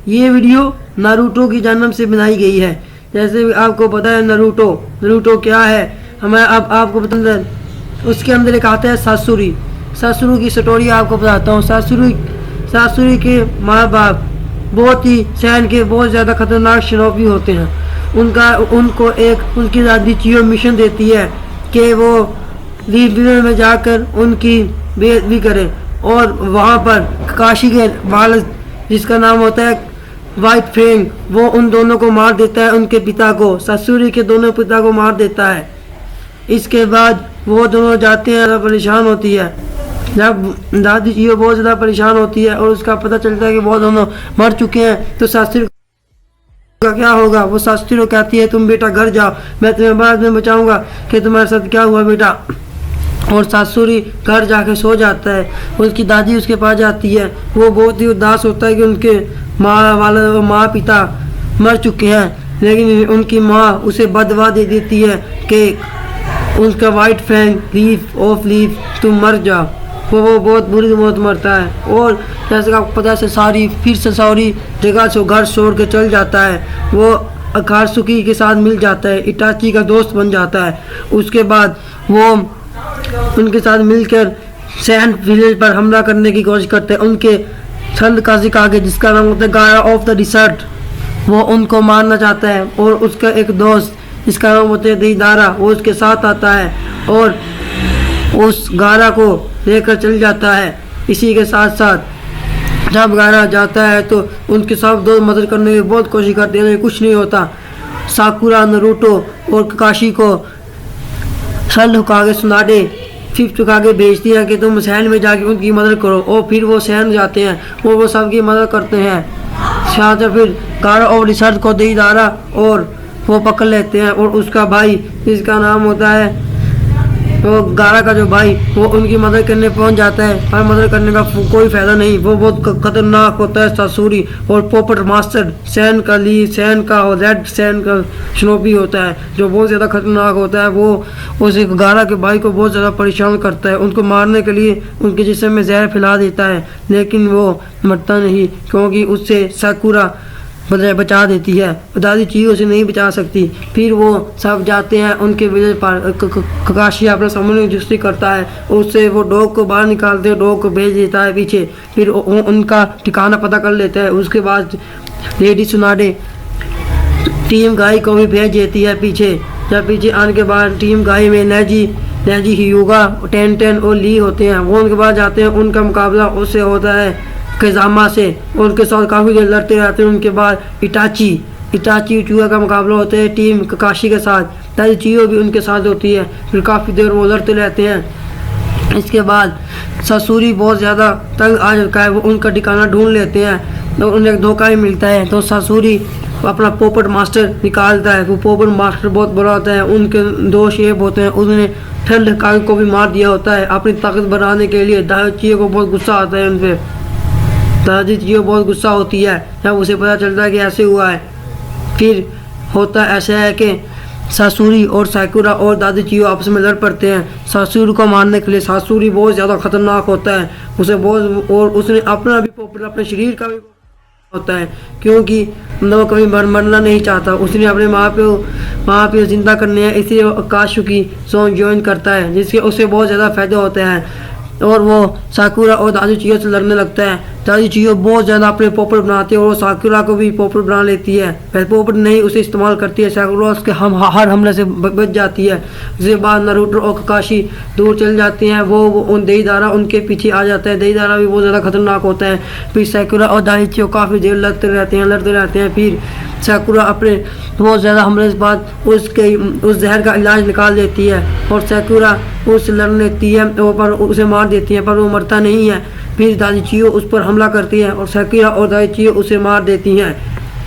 ये video Naruto की जन्म से बनाई गई है। जैसे आपको पता है नारुतो क्या है, हमें अब आपको पता है। उसके अंदर एक आता है सासुरी की स्टोरी आपको बताता हूँ। सासुरी के माँ बाप बहुत ही सहन के बहुत ज़्यादा खतरनाक शराबी होते हैं। उनको एक उनकी दादी चियो मिशन देती है कि वो रिवर में जाकर उनकी बेइज्जती करें, और वहाँ पर काशी के बालक जिसका नाम होता है वाइट फेंग, वो उन दोनों को मार देता है, उनके पिता को, सासुरी के दोनों पिता को मार देता है। इसके बाद वो दोनों जाते हैं, परेशान होती है। जब दादी जी बहुत ज़्यादा परेशान होती है और उसका पता चलता है कि वो दोनों मर चुके हैं, तो सासुरी का क्या होगा। वो सासुरी को कहती है तुम बेटा घर जाओ, मैं तुम्हें बाद में बचाऊंगा कि तुम्हारे साथ क्या हुआ बेटा। और सासुरी घर जाके सो जाता है। उसकी दादी उसके पास जाती है। वो बहुत ही उदास होता है कि उनके माँ पिता मर चुके हैं, लेकिन उनकी माँ उसे बदवा दे देती है कि उनका वाइट फैंग लीव तुम मर जाओ। वो बहुत बुरी मौत मरता है। और जैसे आपको पता है सॉरी जगह से घर छोड़ के चल जाता है। वो अकात्सुकी के साथ मिल जाता है, इटाची का दोस्त बन जाता है। उसके बाद वो उनके साथ मिलकर सैंड विलेज पर हमला करने की कोशिश करते हैं। उनके छंद काजिकागे जिसका नाम होता है गारा ऑफ द डिसर्ट, वो उनको मारना चाहता है। और उसका एक दोस्त जिसका नाम होता है दीदारा, वो उसके साथ आता है और उस गारा को लेकर चल जाता है। इसी के साथ साथ जब गारा जाता है तो उनके सब दोस्त मदद करने की बहुत कोशिश करते हैं, लेकिन कुछ नहीं होता। साकुरा, नारुतो और काकाशी को सन होकागे सुनाडे फिफ्थ होकागे भेजती है कि तुम सैन में जाके उनकी मदद करो। और फिर वो सैन जाते हैं और वो सबकी मदद करते हैं। शायद फिर गारा और रिसर्च को दीदारा और वो पकड़ लेते हैं। और उसका भाई जिसका नाम होता है तो गारा का जो भाई, वो उनकी मदद करने पहुंच जाता है, पर मदद करने का कोई फायदा नहीं। वो बहुत खतरनाक होता है सासुरी। और पोपट मास्टर सैन का और रेड सैन का शनोबी होता है, जो बहुत ज़्यादा खतरनाक होता है। वो उस गारा के भाई को बहुत ज़्यादा परेशान करता है। उनको मारने के लिए उनके जिस्म में जहर फैला देता है, लेकिन वो मरता नहीं, क्योंकि उससे साकुरा बचा देती है। दादी चियो से नहीं बचा सकती। फिर वो सब जाते हैं उनके विलेज पर। काकाशी अपना सामने जुस्ती करता है, उससे वो डॉग को बाहर निकालते हैं, डॉग को भेज देता है पीछे। फिर उनका ठिकाना पता कर लेता है। उसके बाद लेडी सुनाडे टीम गाई को भी भेज देती है पीछे। जब पीछे आने के बाद टीम गाई में नेजी हियुगा, टेन और ली होते हैं। वो उनके पास जाते हैं। उनका मुकाबला उससे होता है केजामा से, और उनके साथ काफ़ी देर लड़ते रहते हैं। उनके बाद इटाची चूहा का मुकाबला होता है टीम काकाशी के साथ। ताकि चियो भी उनके साथ होती है। फिर काफ़ी देर वो लड़ते रहते हैं। इसके बाद सासुरी बहुत ज़्यादा तंग आ जाता है। वो उनका ठिकाना ढूंढ लेते हैं, तो उन्हें एक धोखा ही मिलता है। तो सासुरी अपना पोपट मास्टर निकालता है। वो पोपट मास्टर बहुत बड़ा होता है। उनके दो शेप होते हैं। उन्होंने ठंड काग को भी मार दिया होता है अपनी ताकत बढ़ाने के लिए। चियो को बहुत गुस्सा आता है उन पर। दादी चियो बहुत गुस्सा होती है जब उसे पता चलता है कि ऐसे हुआ है। फिर होता ऐसा है कि सासुरी और साकुरा और दादी चियो आपस में लड़ पड़ते हैं सासुरी को मारने के लिए। सासुरी बहुत ज़्यादा खतरनाक होता है। उसे बहुत, और उसने अपना भी पोपट, अपने शरीर का भी होता है, क्योंकि वो कभी मरना नहीं चाहता। उसने अपने माँ पे जिंदा करने हैं, इसलिए वो आकाशुकी सॉन्ग ज्वाइन करता है, जिसके उसे बहुत ज़्यादा फायदे होते हैं। और वो साकुरा और दादी चियो से लड़ने लगता है। दादी चियो बहुत ज़्यादा अपने पोपट बनाती है और वो साकुरा को भी पोपट बना लेती है। पहले पोपट नहीं उसे इस्तेमाल करती है। साकुरा उसके हर हमले से बच जाती है। उसके बाद नारुतो और काकाशी दूर चल जाते हैं। वो उन दईदारा उनके पीछे आ जाता है। दईदारा भी बहुत ज़्यादा खतरनाक होता है। फिर साकुरा और दादी चियो काफ़ी देर लड़ते रहते हैं। फिर साकुरा अपने बहुत ज़्यादा हमले के बाद उस जहर का इलाज निकाल देती है और साकुरा उससे लड़ लेती है, पर उसे मार देती है, पर वो मरता नहीं है। फिर दादी चियो उस पर हमला करती है और साकुरा और दादी चियो उसे मार देती हैं।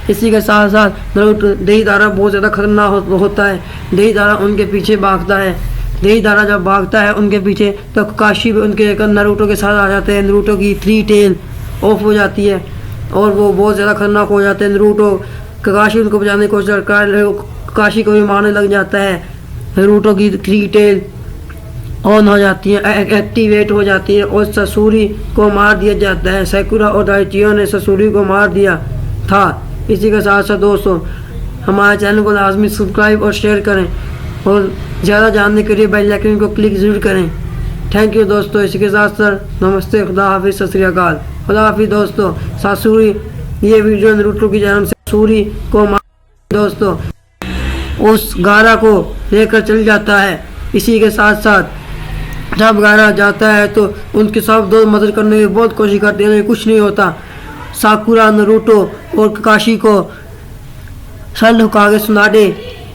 इसी के साथ साथ नारुतो दईदारा बहुत ज़्यादा खतरनाक होता है। दईदारा उनके पीछे भागता है। दईदारा जब भागता है उनके पीछे, तो काकाशी भी उनके नारुतो के साथ आ जाते हैं। नारुतो की 3 टेल ऑफ हो जाती है और वो बहुत ज़्यादा खतरनाक हो जाते हैं। नारुतो काकाशी उनको बचाने की कोशिश करता है, काकाशी को भी मारने लग जाता है। नारुतो की 3 टेल ऑन हो जाती है, एक्टिवेट हो जाती है और सासुरी को मार दिया जाता है। साकुरा और दादी चियो ने सासुरी को मार दिया। था। इसी के साथ साथ दोस्तों हमारे चैनल को लाजमी सब्सक्राइब और शेयर करें और ज़्यादा जानने के लिए बेल आइकन को क्लिक ज़रूर करें। थैंक यू दोस्तों। इसी के साथ साथ नमस्ते, खुदा हाफिज़, सत श्री अकाल, खुदा हाफिज़ दोस्तों। सासूरी ये वीडियो नारुतो की जन्म से सासूरी को दोस्तों उस गारा को लेकर चल जाता है। इसी के साथ साथ जब गारा जाता है तो उनके सब दोस्त मदद करने की बहुत कोशिश करते हैं, कुछ नहीं होता। साकुरा, नारुतो और काकाशी को सन होकागे सुनाडे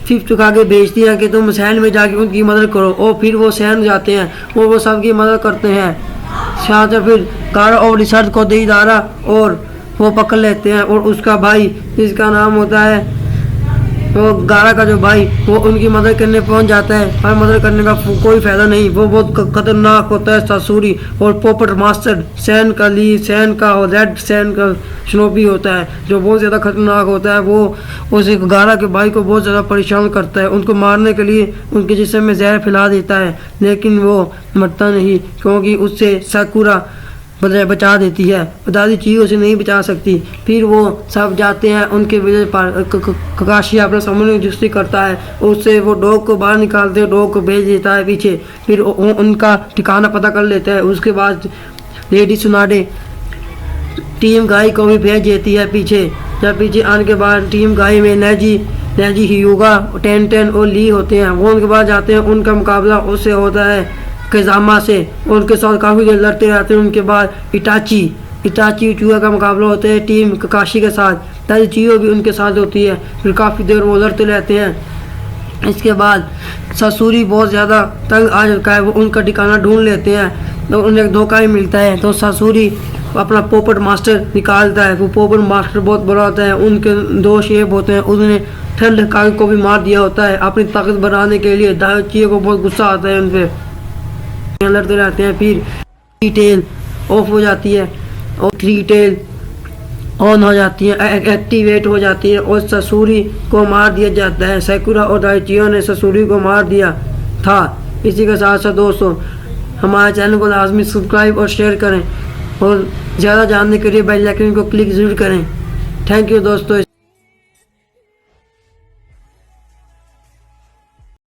फिफ्थ होकागे भेजती है कि तुम सैन में जाके उनकी मदद करो, और फिर वो सैन जाते हैं और वो सबकी मदद करते हैं। साथ फिर गारा और रिसर्च को देदारा और वो पकड़ लेते हैं, और उसका भाई जिसका नाम होता है वो गारा का जो भाई वो उनकी मदद करने पहुंच जाता है, पर मदद करने का कोई फ़ायदा नहीं। वो बहुत खतरनाक होता है सासूरी, और पोपट मास्टर सैन का ली सैन का और रेड सैन का स्नोपी होता है जो बहुत ज़्यादा खतरनाक होता है। वो उस गारा के भाई को बहुत ज़्यादा परेशान करता है, उनको मारने के लिए उनके जिस्म में जहर फैला देता है, लेकिन वो मरता नहीं क्योंकि उससे साकुरा बचा देती है। दादी चियो से नहीं बचा सकती। फिर वो सब जाते हैं उनके वजह पर। ककाशी अपना सामने जुस्ती करता है, उससे वो डॉग को बाहर निकालते हैं, डॉग को भेज देता है पीछे। फिर उनका ठिकाना पता कर लेता है। उसके बाद लेडी सुनाडे टीम गाई को भी भेज देती है पीछे। जब पीछे आने के बाद टीम गाई में नेजी हियोगा, टेन और ली होते हैं। वो उनके बाद जाते हैं, उनका मुकाबला उससे होता है केजामा से, और उनके साथ काफ़ी देर लड़ते रहते हैं। उनके बाद इटाची चूहा का मुकाबला होता है टीम ककाशी के साथ। ताजी चियो भी उनके साथ होती है। फिर काफ़ी देर वो लड़ते रहते हैं। इसके बाद सासूरी बहुत ज़्यादा तंग आ जाता है, वो उनका ठिकाना ढूंढ लेते हैं, तो उन्हें एक धोखा ही मिलता है। तो सासूरी अपना पोपट मास्टर निकालता है। वो पोपट मास्टर बहुत बड़ा होता है, उनके 2 शेप होते हैं। उसने ठंड काग को भी मार दिया होता है अपनी ताकत बढ़ाने के लिए। दादी चियो को बहुत गुस्सा आता है उन पर, लड़ते रहते हैं। फिर 3 टेल ऑफ हो जाती है और 3 टेल ऑन हो जाती है, एक्टिवेट हो जाती है, और ससूरी को मार दिया जाता है। सैकुरा और दाइचियो ने ससूरी को मार दिया था। इसी के साथ साथ दोस्तों हमारे चैनल को लाजमी सब्सक्राइब और शेयर करें और ज़्यादा जानने के लिए बेल आइकन को क्लिक ज़रूर करें। थैंक यू दोस्तों।